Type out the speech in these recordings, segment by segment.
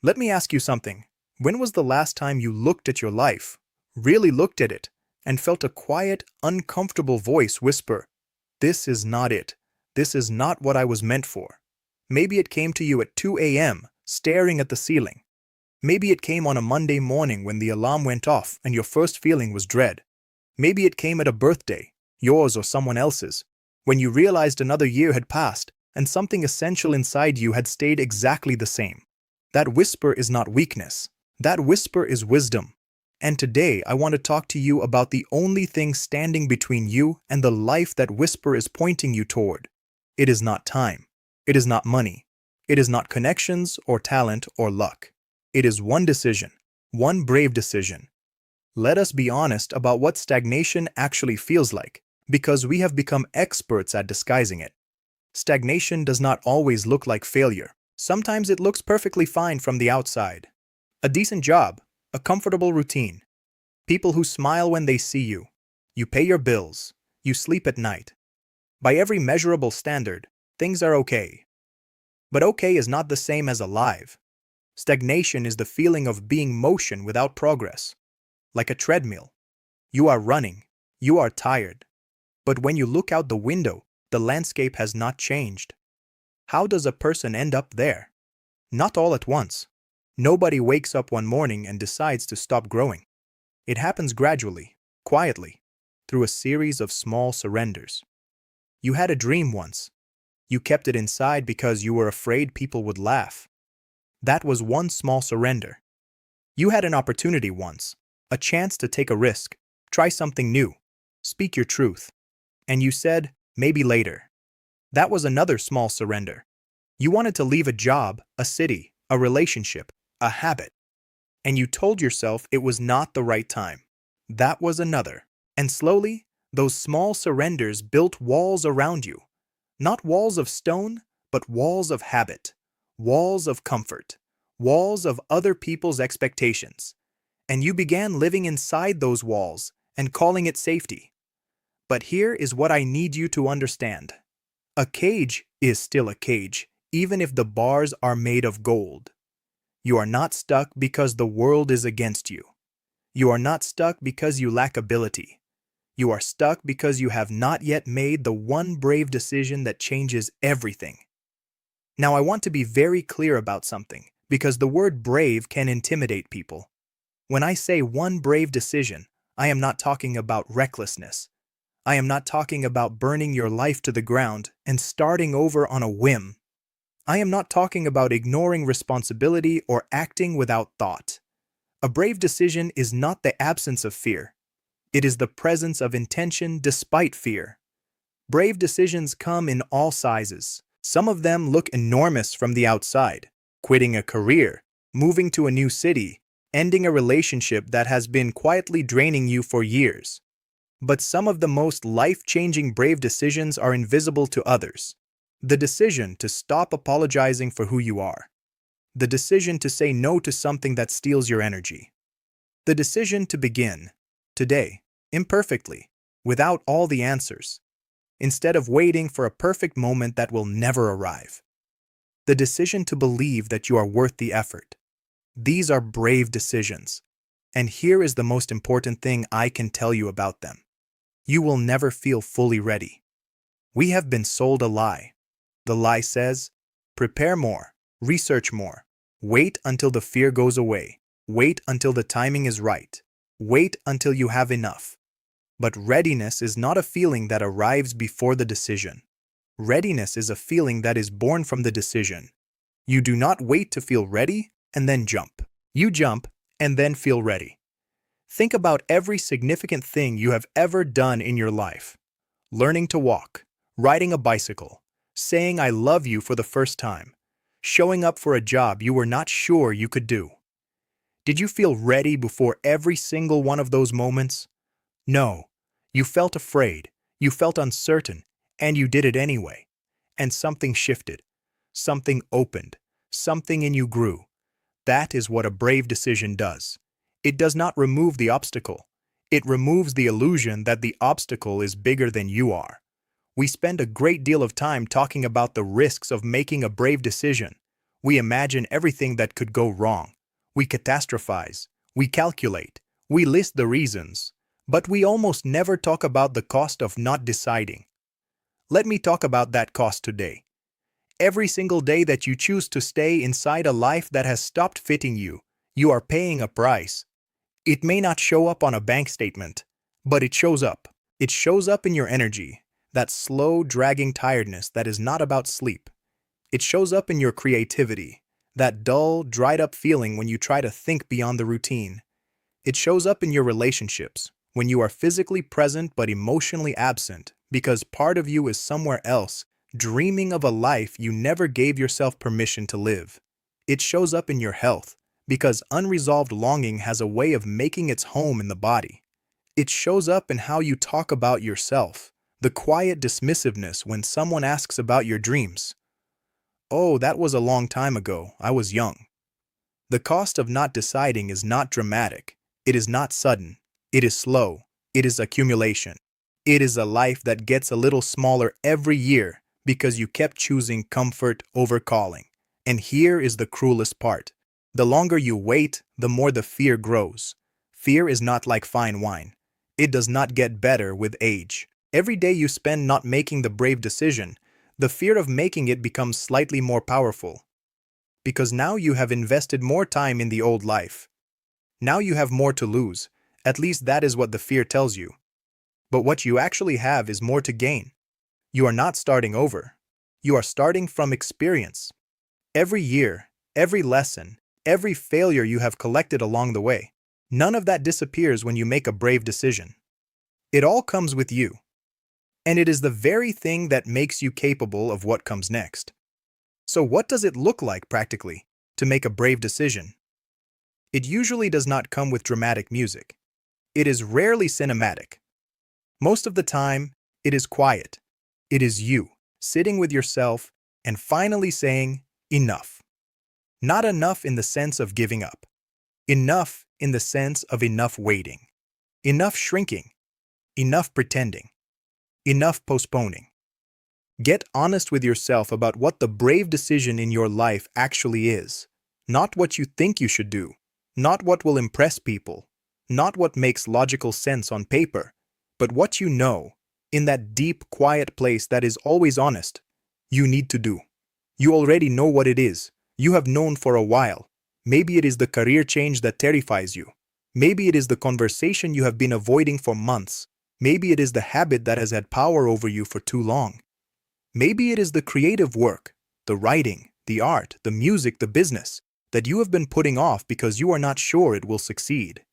Let me ask you something. When was the last time you looked at your life, really looked at it, and felt a quiet, uncomfortable voice whisper, "This is not it. This is not what I was meant for"? Maybe it came to you at 2 a.m., staring at the ceiling. Maybe it came on a Monday morning when the alarm went off and your first feeling was dread. Maybe it came at a birthday, yours or someone else's, when you realized another year had passed and something essential inside you had stayed exactly the same. That whisper is not weakness. That whisper is wisdom. And today I want to talk to you about the only thing standing between you and the life that whisper is pointing you toward. It is not time. It is not money. It is not connections or talent or luck. It is one decision, one brave decision. Let us be honest about what stagnation actually feels like, because we have become experts at disguising it. Stagnation does not always look like failure. Sometimes it looks perfectly fine from the outside. A decent job, a comfortable routine, people who smile when they see you. You pay your bills, you sleep at night. By every measurable standard, things are okay. But okay is not the same as alive. Stagnation is the feeling of being motion without progress. Like a treadmill. You are running, you are tired. But when you look out the window, the landscape has not changed. How does a person end up there? Not all at once. Nobody wakes up one morning and decides to stop growing. It happens gradually, quietly, through a series of small surrenders. You had a dream once. You kept it inside because you were afraid people would laugh. That was one small surrender. You had an opportunity once, a chance to take a risk, try something new, speak your truth. And you said, maybe later. That was another small surrender. You wanted to leave a job, a city, a relationship, a habit. And you told yourself it was not the right time. That was another. And slowly, those small surrenders built walls around you. Not walls of stone, but walls of habit, walls of comfort, walls of other people's expectations. And you began living inside those walls and calling it safety. But here is what I need you to understand. A cage is still a cage, even if the bars are made of gold. You are not stuck because the world is against you. You are not stuck because you lack ability. You are stuck because you have not yet made the one brave decision that changes everything. Now I want to be very clear about something, because the word brave can intimidate people. When I say one brave decision, I am not talking about recklessness. I am not talking about burning your life to the ground and starting over on a whim. I am not talking about ignoring responsibility or acting without thought. A brave decision is not the absence of fear. It is the presence of intention despite fear. Brave decisions come in all sizes. Some of them look enormous from the outside. Quitting a career, moving to a new city, ending a relationship that has been quietly draining you for years. But some of the most life-changing brave decisions are invisible to others. The decision to stop apologizing for who you are. The decision to say no to something that steals your energy. The decision to begin, today, imperfectly, without all the answers, instead of waiting for a perfect moment that will never arrive. The decision to believe that you are worth the effort. These are brave decisions. And here is the most important thing I can tell you about them. You will never feel fully ready. We have been sold a lie. The lie says, prepare more, research more, wait until the fear goes away, wait until the timing is right, wait until you have enough. But readiness is not a feeling that arrives before the decision. Readiness is a feeling that is born from the decision. You do not wait to feel ready and then jump. You jump and then feel ready. Think about every significant thing you have ever done in your life. Learning to walk, riding a bicycle, saying I love you for the first time, showing up for a job you were not sure you could do. Did you feel ready before every single one of those moments? No. You felt afraid, you felt uncertain, and you did it anyway. And something shifted, something opened, something in you grew. That is what a brave decision does. It does not remove the obstacle. It removes the illusion that the obstacle is bigger than you are. We spend a great deal of time talking about the risks of making a brave decision. We imagine everything that could go wrong. We catastrophize. We calculate. We list the reasons. But we almost never talk about the cost of not deciding. Let me talk about that cost today. Every single day that you choose to stay inside a life that has stopped fitting you, you are paying a price. It may not show up on a bank statement, but it shows up. It shows up in your energy, that slow, dragging tiredness that is not about sleep. It shows up in your creativity, that dull, dried-up feeling when you try to think beyond the routine. It shows up in your relationships, when you are physically present but emotionally absent because part of you is somewhere else, dreaming of a life you never gave yourself permission to live. It shows up in your health, because unresolved longing has a way of making its home in the body. It shows up in how you talk about yourself, the quiet dismissiveness when someone asks about your dreams. Oh, that was a long time ago. I was young. The cost of not deciding is not dramatic. It is not sudden. It is slow. It is accumulation. It is a life that gets a little smaller every year because you kept choosing comfort over calling. And here is the cruelest part. The longer you wait, the more the fear grows. Fear is not like fine wine. It does not get better with age. Every day you spend not making the brave decision, the fear of making it becomes slightly more powerful. Because now you have invested more time in the old life. Now you have more to lose. At least that is what the fear tells you. But what you actually have is more to gain. You are not starting over. You are starting from experience. Every year, every lesson, every failure you have collected along the way, none of that disappears when you make a brave decision. It all comes with you. And it is the very thing that makes you capable of what comes next. So what does it look like practically to make a brave decision? It usually does not come with dramatic music. It is rarely cinematic. Most of the time, it is quiet. It is you, sitting with yourself and finally saying, enough. Not enough in the sense of giving up. Enough in the sense of enough waiting. Enough shrinking. Enough pretending. Enough postponing. Get honest with yourself about what the brave decision in your life actually is. Not what you think you should do. Not what will impress people. Not what makes logical sense on paper. But what you know, in that deep, quiet place that is always honest, you need to do. You already know what it is. You have known for a while. Maybe it is the career change that terrifies you. Maybe it is the conversation you have been avoiding for months. Maybe it is the habit that has had power over you for too long. Maybe it is the creative work, the writing, the art, the music, the business, that you have been putting off because you are not sure it will succeed.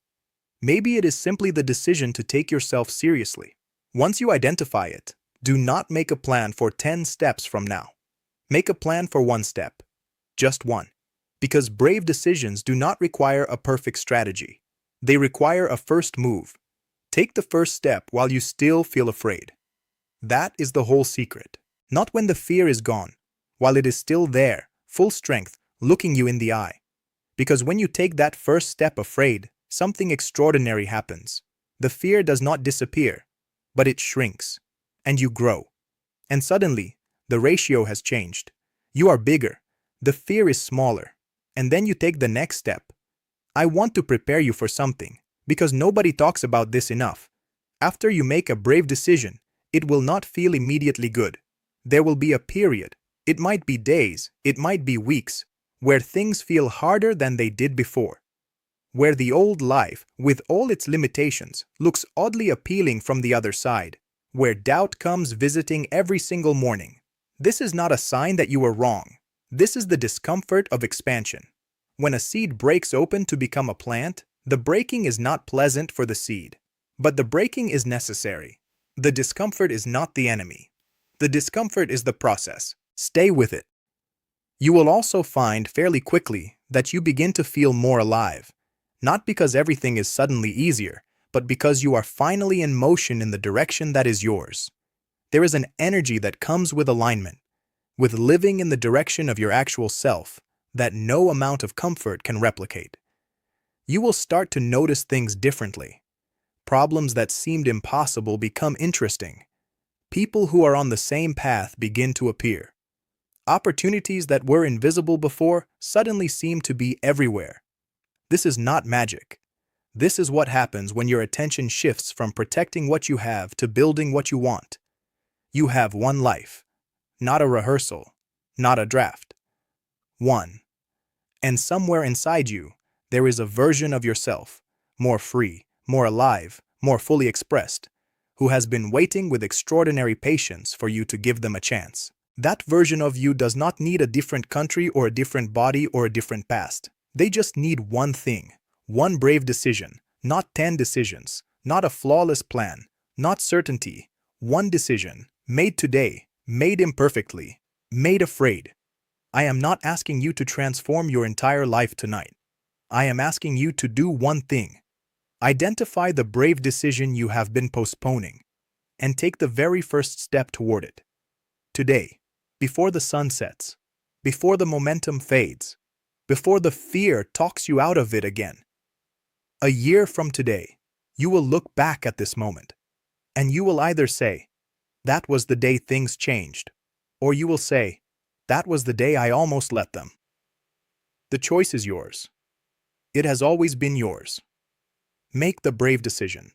Maybe it is simply the decision to take yourself seriously. Once you identify it, do not make a plan for 10 steps from now. Make a plan for one step. Just one. Because brave decisions do not require a perfect strategy. They require a first move. Take the first step while you still feel afraid. That is the whole secret. Not when the fear is gone, while it is still there, full strength, looking you in the eye. Because when you take that first step afraid, something extraordinary happens. The fear does not disappear, but it shrinks, and you grow. And suddenly, the ratio has changed. You are bigger, the fear is smaller, and then you take the next step. I want to prepare you for something, because nobody talks about this enough. After you make a brave decision, it will not feel immediately good. There will be a period, it might be days, it might be weeks, where things feel harder than they did before. Where the old life, with all its limitations, looks oddly appealing from the other side. Where doubt comes visiting every single morning. This is not a sign that you are wrong. This is the discomfort of expansion. When a seed breaks open to become a plant, the breaking is not pleasant for the seed. But the breaking is necessary. The discomfort is not the enemy. The discomfort is the process. Stay with it. You will also find fairly quickly that you begin to feel more alive. Not because everything is suddenly easier, but because you are finally in motion in the direction that is yours. There is an energy that comes with alignment, with living in the direction of your actual self, that no amount of comfort can replicate. You will start to notice things differently. Problems that seemed impossible become interesting. People who are on the same path begin to appear. Opportunities that were invisible before suddenly seem to be everywhere. This is not magic. This is what happens when your attention shifts from protecting what you have to building what you want. You have one life, not a rehearsal, not a draft. One. And somewhere inside you, there is a version of yourself, more free, more alive, more fully expressed, who has been waiting with extraordinary patience for you to give them a chance. That version of you does not need a different country or a different body or a different past. They just need one thing, one brave decision, not 10 decisions, not a flawless plan, not certainty, one decision, made today, made imperfectly, made afraid. I am not asking you to transform your entire life tonight. I am asking you to do one thing. Identify the brave decision you have been postponing, and take the very first step toward it. Today, before the sun sets, before the momentum fades, before the fear talks you out of it again. A year from today, you will look back at this moment, and you will either say, "That was the day things changed," or you will say, "That was the day I almost let them." The choice is yours. It has always been yours. Make the brave decision.